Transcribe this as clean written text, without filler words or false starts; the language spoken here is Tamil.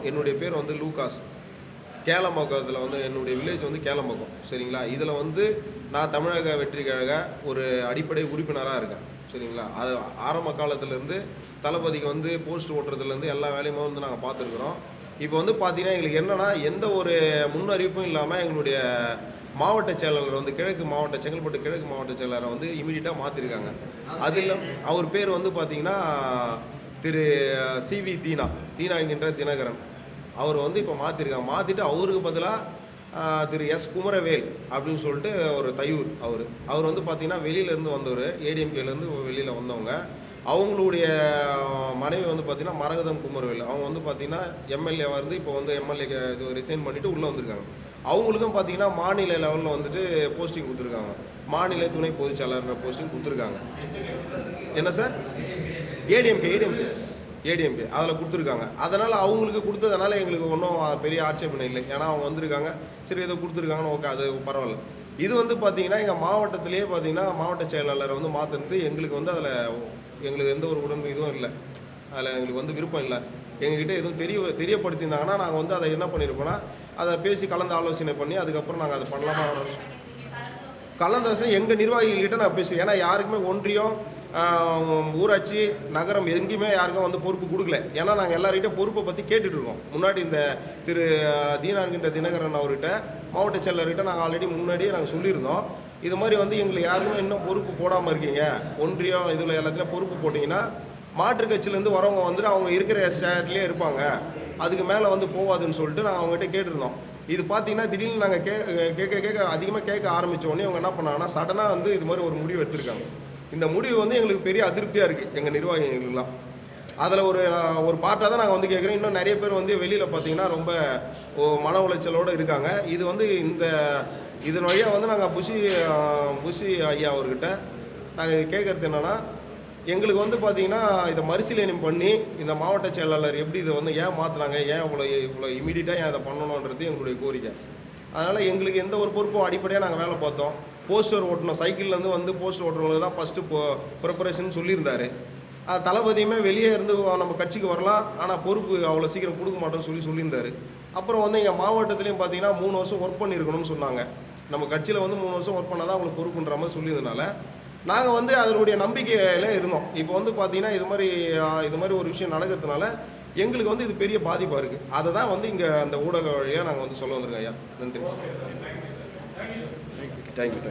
என்னுடைய பேர் வந்து லூகாஸ். கேளம்பாக்கத்தில் வந்து என்னுடைய வில்லேஜ் வந்து கேளம்பாக்கம். சரிங்களா? இதில் வந்து நான் தமிழக வெற்றி கழக ஒரு அடிப்படை உறுப்பினராக இருக்கேன். சரிங்களா? அது ஆரம்ப காலத்திலேருந்து தளபதிக்கு வந்து போஸ்ட் ஓட்டுறதுலேருந்து எல்லா வேலையுமே வந்து நாங்கள் பார்த்துருக்குறோம். இப்போ வந்து பார்த்தீங்கன்னா, எங்களுக்கு என்னென்னா எந்த ஒரு முன் அறிவிப்பும் இல்லாமல் எங்களுடைய மாவட்ட செயலாளர் வந்து கிழக்கு மாவட்ட செங்கல்பட்டு கிழக்கு மாவட்ட செயலாளரை வந்து இமீடியட்டாக மாற்றிருக்காங்க. அதில் அவர் பேர் வந்து பார்த்தீங்கன்னா திரு சிவி தீனா என்கின்ற தினகரன். அவர் வந்து இப்போ மாற்றிருக்காங்க. மாற்றிட்டு அவருக்கு பதிலாக திரு எஸ் குமரவேல் அப்படின்னு சொல்லிட்டு ஒரு தையூர் அவர் வந்து பார்த்தீங்கன்னா வெளியிலேருந்து வந்தவர், ஏடிஎம்கேலேருந்து வெளியில் வந்தவங்க. அவங்களுடைய மனைவி வந்து பார்த்தீங்கன்னா மரகதம் குமரவேல். அவங்க வந்து பார்த்தீங்கன்னா எம்எல்ஏவாக இருந்து இப்போ வந்து எம்எல்ஏ இது ரிசைன் பண்ணிவிட்டு உள்ளே வந்திருக்காங்க. அவங்களுக்கும் பார்த்தீங்கன்னா மாநில லெவலில் வந்துட்டு போஸ்டிங் கொடுத்துருக்காங்க. மாநில துணை பொதுச்செயலாளர்ன்ற போஸ்டிங் கொடுத்துருக்காங்க. என்ன சார்? ஏடிஎம்கே அதில் கொடுத்துருக்காங்க. அதனால் அவங்களுக்கு கொடுத்ததுனால எங்களுக்கு ஒன்றும் பெரிய ஆட்சேபனை இல்லை. ஏன்னா அவங்க வந்திருக்காங்க, சரி ஏதோ கொடுத்துருக்காங்கன்னு ஓகே, அது பரவாயில்ல. இது வந்து பார்த்தீங்கன்னா எங்கள் மாவட்டத்திலேயே பார்த்தீங்கன்னா மாவட்ட செயலாளரை வந்து மாற்றுறது எங்களுக்கு வந்து அதில் எங்களுக்கு எந்த ஒரு உடம்பு இதுவும் இல்லை. அதில் எங்களுக்கு வந்து விருப்பம் இல்லை. எங்ககிட்ட எதுவும் தெரியப்படுத்தியிருந்தாங்கன்னா நாங்கள் வந்து அதை என்ன பண்ணியிருப்போம்னா அதை பேசி கலந்து ஆலோசனை பண்ணி அதுக்கப்புறம் நாங்கள் அதை பண்ணலாமா கலந்த விஷயம் எங்கள் நிர்வாகிகள்கிட்ட நான் பேசுவேன். ஏன்னா யாருக்குமே ஒன்றியம் ஊராட்சி நகரம் எங்கேயுமே யாருக்கும் வந்து பொறுப்பு கொடுக்கல. ஏன்னா நாங்கள் எல்லார்கிட்டையும் பொறுப்பை பற்றி கேட்டுட்ருக்கோம். முன்னாடி இந்த திரு தீனான்கின்ற தினகரன் அவர்கிட்ட மாவட்ட செயலர்கிட்ட நாங்கள் ஆல்ரெடி முன்னாடியே நாங்கள் சொல்லியிருந்தோம். இது மாதிரி வந்து எங்களுக்கு யாருமே இன்னும் பொறுப்பு போடாமல் இருக்கீங்க, ஒன்றியம் இதில் எல்லாத்துலேயும் பொறுப்பு போட்டிங்கன்னா மாற்றுக் கட்சியிலேருந்து வரவங்க வந்துட்டு அவங்க இருக்கிற ஸ்டாண்ட்லேயே இருப்பாங்க, அதுக்கு மேலே வந்து போகாதுன்னு சொல்லிட்டு நாங்கள் அவங்ககிட்ட கேட்டிருந்தோம். இது பார்த்தீங்கன்னா திடீர்னு நாங்கள் கேட்க அதிகமாக கேட்க ஆரம்பித்தோடனே அவங்க என்ன பண்ணாங்கன்னா சடனாக வந்து இது மாதிரி ஒரு முடிவு எடுத்திருக்காங்க. இந்த முடிவு வந்து எங்களுக்கு பெரிய அதிருப்தியாக இருக்குது எங்கள் நிர்வாகிகளுக்கெல்லாம். அதில் ஒரு பார்ட்டாக தான் நாங்கள் வந்து கேட்குறோம். இன்னும் நிறைய பேர் வந்து வெளியில் பார்த்தீங்கன்னா ரொம்ப மன உளைச்சலோடு இருக்காங்க. இது வந்து இதன் வழியாக வந்து நாங்கள் புஷி ஐயா அவர்கிட்ட நாங்கள் கேட்குறது என்னென்னா, எங்களுக்கு வந்து பார்த்தீங்கன்னா இதை மறுசீலனை பண்ணி இந்த மாவட்ட செயலாளர் எப்படி இதை வந்து ஏன் மாற்றுறாங்க, ஏன் இவ்வளோ இமீடியட்டாக ஏன் அதை பண்ணணுன்றது எங்களுடைய கோரிக்கை. அதனால் எங்களுக்கு எந்த ஒரு பொறுப்பும் அடிப்படையாக நாங்கள் வேலை பார்த்தோம். போஸ்டர் ஓட்டணும், சைக்கிள்லேருந்து வந்து போஸ்டர் ஓட்டுறவங்களுக்கு தான் ஃபஸ்ட்டு ப்ரிப்பரேஷன் சொல்லியிருந்தார். தளபதியுமே வெளியே இருந்து நம்ம கட்சிக்கு வரலாம், ஆனால் பொறுப்பு அவ்வளோ சீக்கிரம் கொடுக்க மாட்டோம்னு சொல்லியிருந்தார். அப்புறம் வந்து எங்கள் மாவட்டத்துலேயும் பார்த்தீங்கன்னா 3 வருஷம் ஒர்க் பண்ணியிருக்கணும்னு சொன்னாங்க. நம்ம கட்சியில் வந்து 3 வருஷம் ஒர்க் பண்ணால் தான் அவங்களுக்கு பொறுப்புன்ற மாதிரி சொல்லியிருந்தனால நாங்கள் வந்து அதனுடைய நம்பிக்கையில் இருந்தோம். இப்போ வந்து பார்த்தீங்கன்னா இது மாதிரி ஒரு விஷயம் நடக்கிறதுனால எங்களுக்கு வந்து இது பெரிய பாதிப்பாக இருக்குது. அதை தான் வந்து இங்கே அந்த ஊடக வழியாக நாங்கள் வந்து சொல்ல வந்திருக்கோம் ஐயா. நன்றி. தேங்க்யூ.